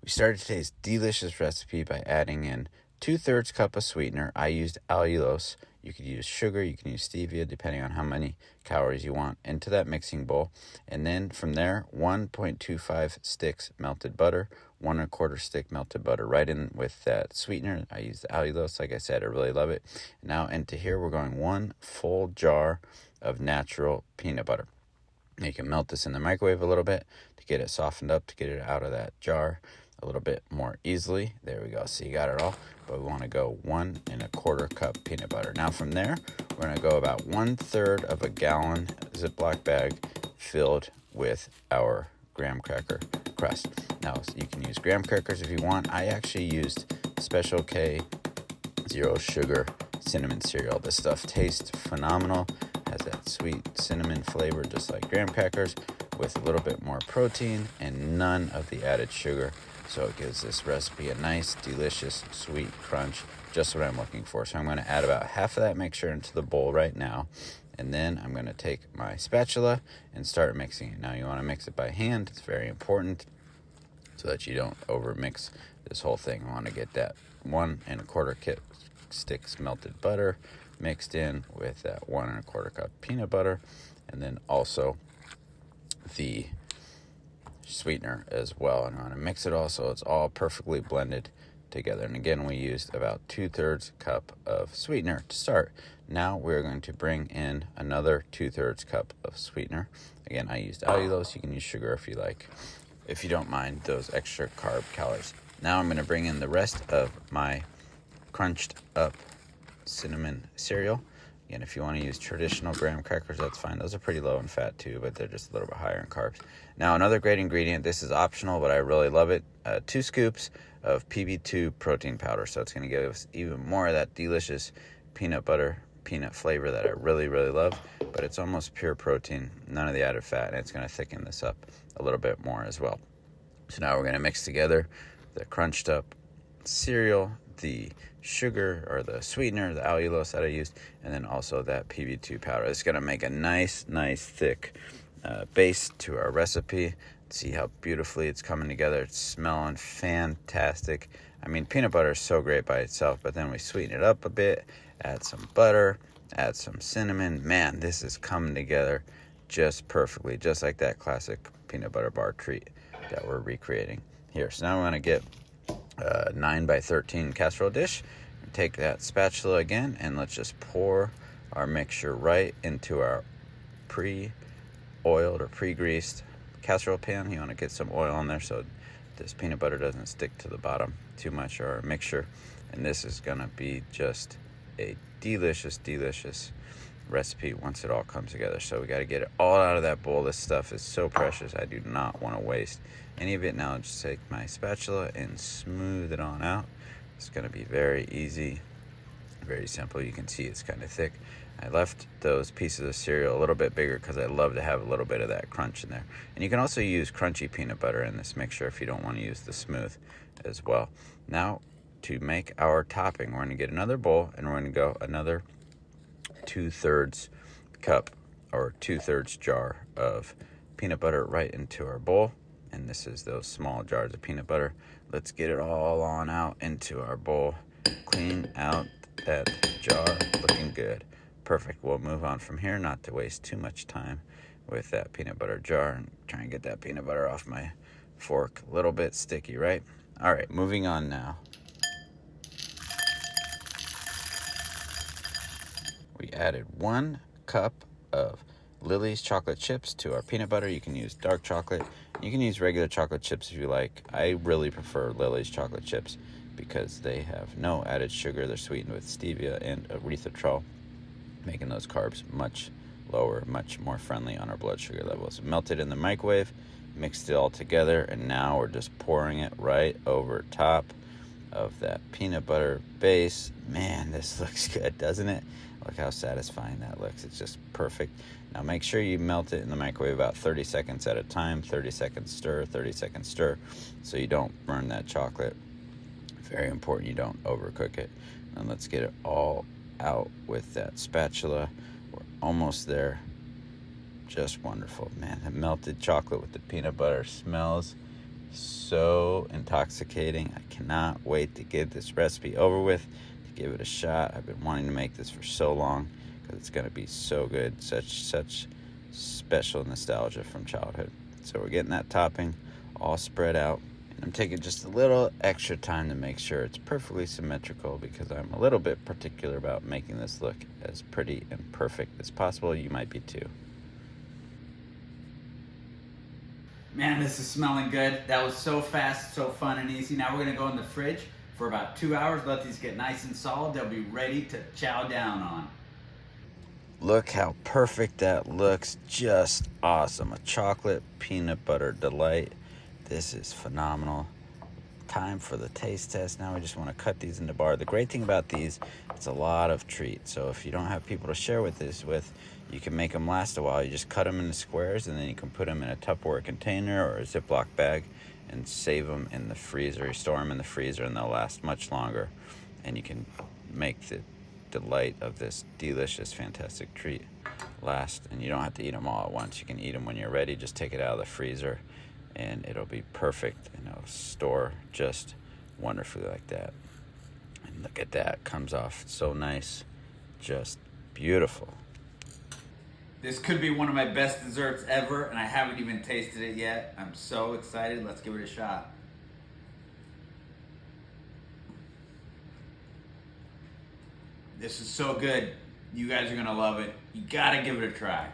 We started today's delicious recipe by adding in 2/3 cup of sweetener. I used allulose. You could use sugar, you can use stevia, depending on how many calories you want, into that mixing bowl. And then from there, 1.25 sticks melted butter, 1 1/4 stick melted butter right in with that sweetener. I used allulose, like I said, I really love it. Now into here, we're going 1 full jar of natural peanut butter. Now you can melt this in the microwave a little bit to get it softened up, to get it out of that jar a little bit more easily. There we go. So you got it all. But we want to go 1 1/4 cup peanut butter. Now from there, we're going to go about 1/3 of a gallon Ziploc bag filled with our graham cracker crust. Now you can use graham crackers if you want. I actually used Special K zero sugar cinnamon cereal. This stuff tastes phenomenal. Has that sweet cinnamon flavor just like graham crackers, with a little bit more protein and none of the added sugar. So it gives this recipe a nice, delicious, sweet crunch, just what I'm looking for. So I'm going to add about half of that mixture into the bowl right now. And then I'm going to take my spatula and start mixing it. Now you want to mix it by hand. It's very important so that you don't over mix this whole thing. You want to get that 1 1/4 sticks melted butter mixed in with that 1 1/4 cup peanut butter, and then also the sweetener as well. And I want to mix it all so it's all perfectly blended together. And again, we used about 2/3 cup of sweetener to start. Now we're going to bring in another 2/3 cup of sweetener. Again, I used allulose. You can use sugar if you like, if you don't mind those extra carb calories. Now I'm going to bring in the rest of my crunched up cinnamon cereal. Again, if you want to use traditional graham crackers, that's fine. Those are pretty low in fat too, but they're just a little bit higher in carbs. Now, another great ingredient, this is optional, but I really love it. 2 scoops of PB2 protein powder. So it's going to give us even more of that delicious peanut butter, peanut flavor that I really, really love. But it's almost pure protein, none of the added fat, and it's going to thicken this up a little bit more as well. So now we're going to mix together the crunched up cereal, the sugar or the sweetener, the allulose that I used, and then also that PB2 powder. It's going to make a nice thick base to our recipe. See how beautifully it's coming together. It's smelling fantastic. I mean, peanut butter is so great by itself, but then we sweeten it up a bit, add some butter, add some cinnamon. Man, this is coming together just perfectly, just like that classic peanut butter bar treat that we're recreating here. So now I'm going to get 9 by 13 casserole dish. Take that spatula again, and let's just pour our mixture right into our pre-oiled or pre-greased casserole pan. You want to get some oil on there so this peanut butter doesn't stick to the bottom too much, or our mixture. And this is going to be just a delicious recipe once it all comes together. So we got to get it all out of that bowl. This stuff is so precious. I do not want to waste any of it. Now I'll just take my spatula and smooth it on out. It's going to be very easy, very simple. You can see it's kind of thick. I left those pieces of cereal a little bit bigger because I love to have a little bit of that crunch in there. And you can also use crunchy peanut butter in this mixture if you don't want to use the smooth as well. Now to make our topping, we're going to get another bowl, and we're going to go another 2/3 cup or 2/3 jar of peanut butter right into our bowl. And this is those small jars of peanut butter. Let's get it all on out into our bowl. Clean out that jar, looking good. Perfect. We'll move on from here, not to waste too much time with that peanut butter jar, and try and get that peanut butter off my fork. A little bit sticky, right? All right, moving on now. We added 1 cup of Lily's chocolate chips to our peanut butter. You can use dark chocolate. You can use regular chocolate chips if you like. I really prefer Lily's chocolate chips because they have no added sugar. They're sweetened with stevia and erythritol, making those carbs much lower, much more friendly on our blood sugar levels. Melted in the microwave, mixed it all together, and now we're just pouring it right over top of that peanut butter base. Man, this looks good, doesn't it? Look how satisfying that looks. It's just perfect. Now make sure you melt it in the microwave about 30 seconds at a time. 30 seconds stir, 30 seconds stir, so you don't burn that chocolate. Very important you don't overcook it. And let's get it all out with that spatula. We're almost there. Just wonderful. Man, the melted chocolate with the peanut butter smells so intoxicating. I cannot wait to get this recipe over with, to give it a shot. I've been wanting to make this for so long because it's going to be so good. Such special nostalgia from childhood. So we're getting that topping all spread out. And I'm taking just a little extra time to make sure it's perfectly symmetrical because I'm a little bit particular about making this look as pretty and perfect as possible. You might be too. Man, this is smelling good. That was so fast, so fun and easy. Now we're gonna go in the fridge for about 2 hours, let these get nice and solid. They'll be ready to chow down on. Look how perfect that looks. Just awesome. A chocolate peanut butter delight. This is phenomenal. Time for the taste test. Now we just want to cut these into bar. The great thing about these, it's a lot of treat. So if you don't have people to share this with, you can make them last a while. You just cut them into squares, and then you can put them in a Tupperware container or a Ziploc bag and save them in the freezer. You store them in the freezer and they'll last much longer. And you can make the delight of this delicious, fantastic treat last. And you don't have to eat them all at once. You can eat them when you're ready. Just take it out of the freezer and it'll be perfect, and it'll store just wonderfully like that. And look at that, comes off so nice, just beautiful. This could be one of my best desserts ever, and I haven't even tasted it yet. I'm so excited. Let's give it a shot. This is so good. You guys are gonna love it. You gotta give it a try.